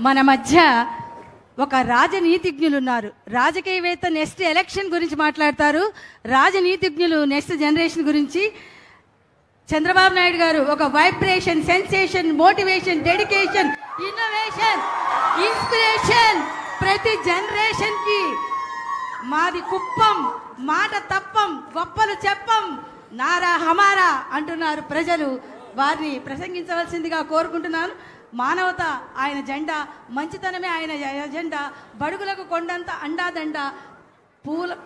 మన మధ్య ఒక రాజనీతిజ్ఞులు ఉన్నారు. రాజకీయవేత్త నెక్స్ట్ ఎలక్షన్ గురించి మాట్లాడతారు. రాజనీతిజ్ఞులు నెక్స్ట్ జనరేషన్ గురించి. చంద్రబాబు నాయుడు గారు ఒక vibration, sensation, motivation, dedication, innovation, inspiration ప్రతి జనరేషన్ కి. మాది కుప్పం, మాట తప్పం, గొప్పలు చెప్పం, నారా హమారా అంటున్నారు ప్రజలు. వారిని ప్రసంగించవలసిందిగా కోరుకుంటున్నాను. మానవత ఆయన జెండా, మంచితనమే ఆయన ఎజెండా, బడుగులకు కొండంత అండాదండ,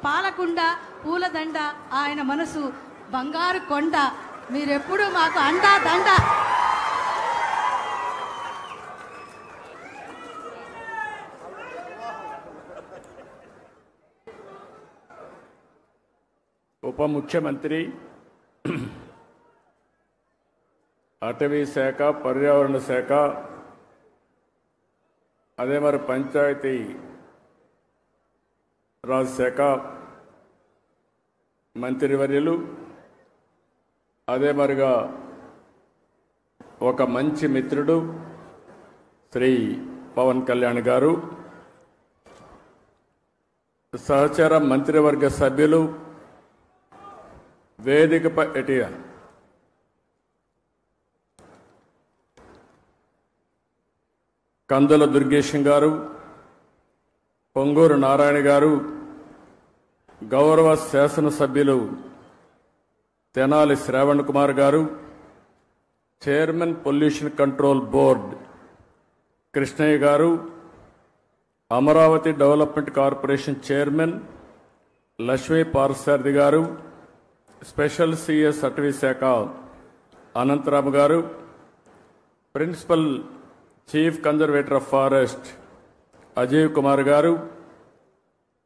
పాలకుండ పూలదండ ఆయన మనసు బంగారు కొండ. మీరెప్పుడు మాకు అండా దండ. ఉప ముఖ్యమంత్రి, అటవీ శాఖ, పర్యావరణ శాఖ, అదే మరి పంచాయతీ రాజ్ శాఖ మంత్రివర్యులు, అదే మరిగా ఒక మంచి మిత్రుడు శ్రీ పవన్ కళ్యాణ్ గారు, సహచర మంత్రివర్గ సభ్యులు, వేదికపై ఎటియా కందుల దుర్గేశం గారు, పొంగూరు నారాయణ గారు, గౌరవ శాసనసభ్యులు తెనాలి శ్రావణ్ కుమార్ గారు, chairman pollution control board Krishnaiah గారు, Amaravati development corporation chairman Lakshmi Parthasarathi గారు, స్పెషల్ సిఎస్ అటవీ శాఖ అనంతరాము గారు, principal chief conservator of forest Ajay Kumar గారు.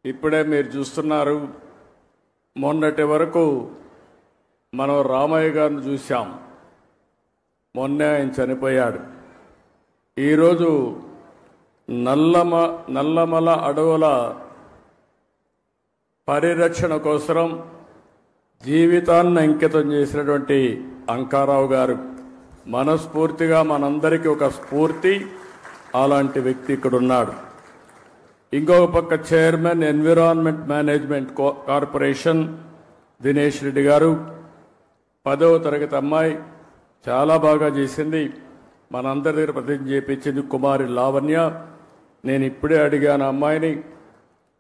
ఇప్పుడే మీరు చూస్తున్నారు, మొన్నటి వరకు మనం రామయ్య గారిని చూశాం, మొన్నే ఆయన చనిపోయాడు. ఈరోజు నల్లమల అడవుల పరిరక్షణ కోసం జీవితాన్ని అంకితం చేసినటువంటి అంకారావు గారు మనస్ఫూర్తిగా మనందరికీ ఒక స్ఫూర్తి. అలాంటి వ్యక్తి ఇక్కడ ఉన్నాడు. ఇంకొక పక్క chairman environment management corporation Dinesh Reddy గారు, 10వ తరగతి అమ్మాయి, చాలా బాగా చేసింది, మనందరి దగ్గర ప్రతిజ్ఞ చేయించింది కుమారి లావణ్య. నేను ఇప్పుడే అడిగాను అమ్మాయిని,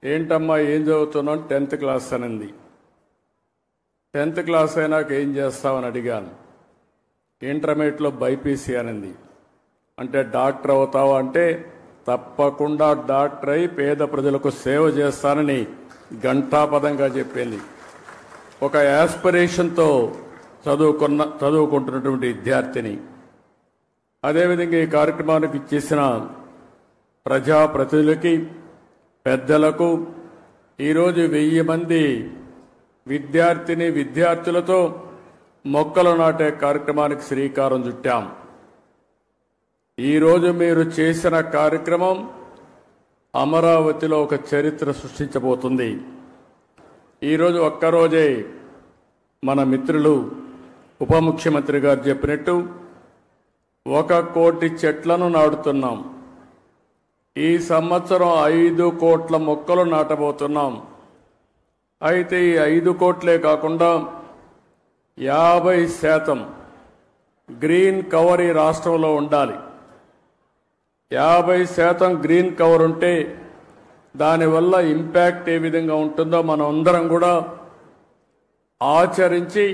ఏంటమ్మా ఏం చదువుతున్నావు? 10th క్లాస్ అనింది. 10th క్లాస్ అయినాక ఏం చేస్తావని అడిగాను. ఇంటర్మీడియట్లో బైపీసీ అనింది. అంటే డాక్టర్ అవుతావా అంటే తప్పకుండా డాక్టర్ అయి పేద ప్రజలకు సేవ చేస్తానని ఘంటాపదంగా చెప్పింది. ఒక యాస్పిరేషన్తో చదువుకుంటున్నటువంటి విద్యార్థిని. అదేవిధంగా ఈ కార్యక్రమానికి ఇచ్చేసిన ప్రజాప్రతినిధులకి, పెద్దలకు, ఈరోజు 1000 మంది విద్యార్థులతో మొక్కలు నాటే కార్యక్రమానికి శ్రీకారం చుట్టాం. ఈరోజు మీరు చేసిన కార్యక్రమం అమరావతిలో ఒక చరిత్ర సృష్టించబోతుంది. ఈరోజు ఒక్కరోజే మన మిత్రులు ఉప ముఖ్యమంత్రి గారు చెప్పినట్టు 1 కోటి చెట్లను నాటుతున్నాం. ఈ సంవత్సరం 5 కోట్ల మొక్కలు నాటబోతున్నాం. అయితే ఈ 5 కోట్లే కాకుండా 50% గ్రీన్ కవర్ ఈ రాష్ట్రంలో ఉండాలి. 50% గ్రీన్ కవర్ ఉంటే దానివల్ల ఇంపాక్ట్ ఏ విధంగా ఉంటుందో మనం అందరం కూడా ఆచరించి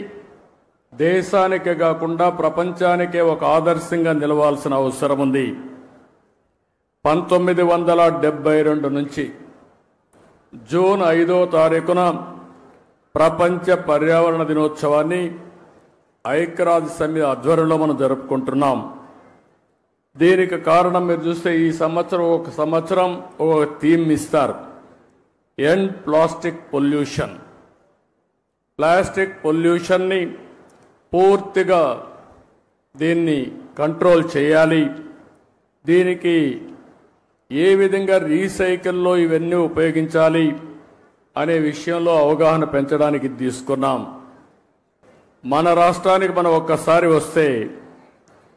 దేశానికే కాకుండా ప్రపంచానికే ఒక ఆదర్శంగా నిలవాల్సిన అవసరం ఉంది. 1972 నుంచి జూన్ 5వ తారీఖున ప్రపంచ పర్యావరణ దినోత్సవాన్ని ఐక్యరాజ్య సమితి ఆధ్వర్యంలో మనం జరుపుకుంటున్నాం. దీనికి కారణం మీరు చూస్తే ఈ సంవత్సరం ఒక థీమ్ ఇస్తారు, ఎండ్ ప్లాస్టిక్ పొల్యూషన్. ప్లాస్టిక్ పొల్యూషన్ని పూర్తిగా దీన్ని కంట్రోల్ చేయాలి. దీనికి ఏ విధంగా రీసైకిల్లో ఇవన్నీ ఉపయోగించాలి అనే విషయంలో అవగాహన పెంచడానికి తీసుకున్నాం. మన రాష్ట్రానికి మనం ఒక్కసారి వస్తే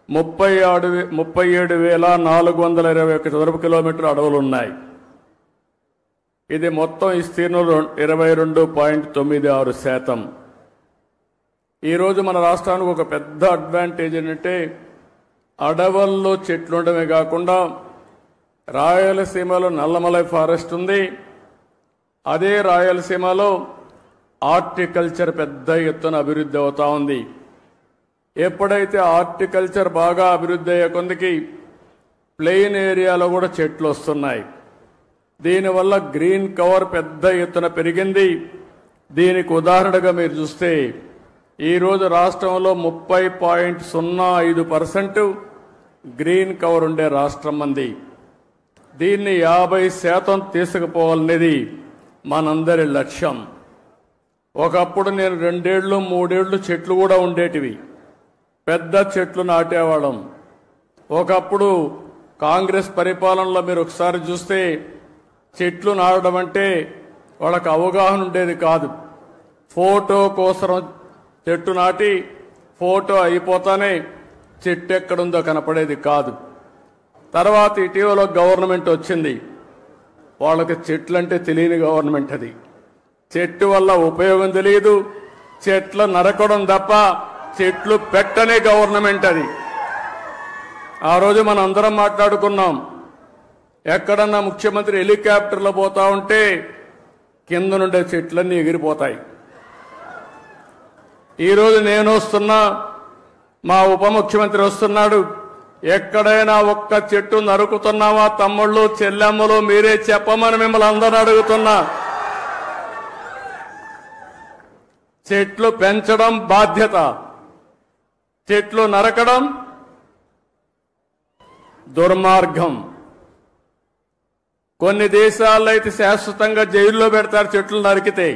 37,421 చదరపు కిలోమీటర్ల అడవులు ఉన్నాయి. ఇది మొత్తం విస్తీర్ణంలో 22.96%. ఈరోజు మన రాష్ట్రానికి ఒక పెద్ద అడ్వాంటేజ్ ఏంటంటే అడవుల్లో చెట్లు ఉండడమే కాకుండా రాయలసీమలో నల్లమలై ఫారెస్ట్ ఉంది. అదే రాయలసీమలో హార్టికల్చర్ పెద్ద ఎత్తున అభివృద్ధి అవుతా ఉంది. ఎప్పుడైతే హార్టికల్చర్ బాగా అభివృద్ధి అయ్యే కొందికి ప్లెయిన్ ఏరియాలో కూడా చెట్లు వస్తున్నాయి. దీనివల్ల గ్రీన్ కవర్ పెద్ద ఎత్తున పెరిగింది. దీనికి ఉదాహరణగా మీరు చూస్తే ఈరోజు రాష్ట్రంలో 30.05% గ్రీన్ కవర్ ఉండే రాష్ట్రం మంది. దీన్ని 50% తీసుకుపోవాలనేది మనందరి లక్ష్యం. ఒకప్పుడు నేను 2 ఏళ్ళు 3 ఏళ్ళు చెట్లు కూడా ఉండేటివి, పెద్ద చెట్లు నాటేవాళ్ళం. ఒకప్పుడు కాంగ్రెస్ పరిపాలనలో మీరు ఒకసారి చూస్తే చెట్లు నాటడం అంటే వాళ్ళకి అవగాహన ఉండేది కాదు. ఫోటో కోసం చెట్టు నాటి ఫోటో అయిపోతానే చెట్టు ఎక్కడుందో కనపడేది కాదు. తర్వాత ఇటీవల గవర్నమెంట్ వచ్చింది. వాళ్ళకి చెట్లంటే తెలియని గవర్నమెంట్ అది. చెట్టు వల్ల ఉపయోగం తెలియదు, చెట్లు నరకడం తప్ప చెట్లు పెట్టనే గవర్నమెంట్ అది. ఆ రోజు మనం అందరం మాట్లాడుకున్నాం, ఎక్కడన్నా ముఖ్యమంత్రి హెలికాప్టర్లో పోతా ఉంటే కింద నుండే చెట్లన్నీ ఎగిరిపోతాయి. ఈరోజు నేను వస్తున్నా, మా ఉప ముఖ్యమంత్రి వస్తున్నాడు, ఎక్కడైనా ఒక్క చెట్టు నరుకుతున్నావా తమ్ముళ్ళు చెల్లెమ్మలు మీరే చెప్పమని మిమ్మల్ని అందరూ అడుగుతున్నా. చెట్లు పెంచడం బాధ్యత, చెట్లు నరకడం దుర్మార్గం. కొన్ని దేశాల్లో అయితే శాశ్వతంగా జైల్లో పెడతారు చెట్లు నరికితే.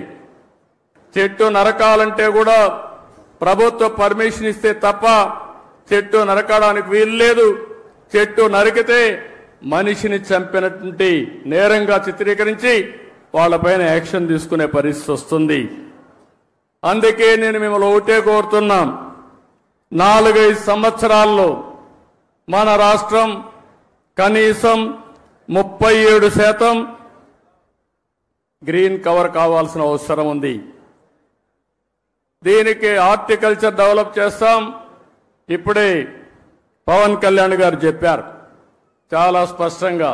చెట్టు నరకాలంటే కూడా ప్రభుత్వ పర్మిషన్ ఇస్తే తప్ప చెట్టు నరకడానికి వీల్లేదు. చెట్టు నరికితే మనిషిని చంపినటువంటి నేరంగా చిత్రీకరించి వాళ్ళపైన యాక్షన్ తీసుకునే పరిస్థితి వస్తుంది. అందుకే నేను మిమ్మల్ని ఒకటే కోరుతున్నాం, 4-5 సంవత్సరాల్లో మన రాష్ట్రం కనీసం 37% గ్రీన్ కవర్ కావాల్సిన అవసరం ఉంది. దీనికి హార్టికల్చర్ డెవలప్ చేస్తాం. ఇప్పుడే పవన్ కళ్యాణ్ గారు చెప్పారు చాలా స్పష్టంగా.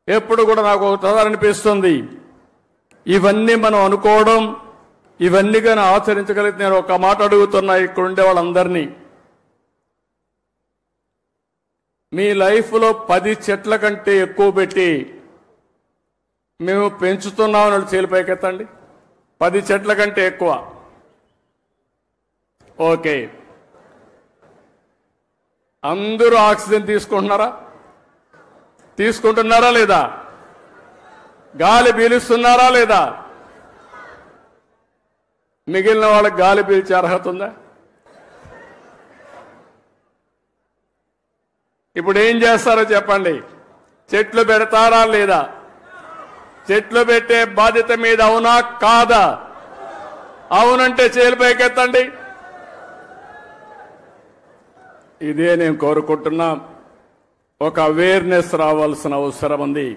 ఎప్పుడు కూడా నాకు ఒకసారి అనిపిస్తుంది, ఇవన్నీ మనం అనుకోవడం, ఇవన్నీ కానీ ఆచరించగలిగితే నేను ఒక మాట అడుగుతున్నా ఇక్కడ ఉండే వాళ్ళందరినీ, మీ లైఫ్లో 10 చెట్ల కంటే ఎక్కువ పెట్టి మేము పెంచుతున్నామని చేలిపైకెత్తండి. 10 చెట్ల కంటే ఎక్కువ. ఓకే, అందరూ ఆక్సిజన్ తీసుకుంటున్నారా లేదా? గాలి పీలుస్తున్నారా లేదా? మిగిలిన వాళ్ళకి గాలి పీల్చే అర్హత ఉందా? ఇప్పుడు ఏం చేస్తారో చెప్పండి. చెట్లు పెడతారా లేదా? చెట్లు పెట్టే బాధ్యత మీద అవునా కాదా? అవునంటే చేలిపైకెత్తండి. ఇదే నేను కోరుకుంటున్నా. ఒక అవేర్నెస్ రావాల్సిన అవసరం ఉంది.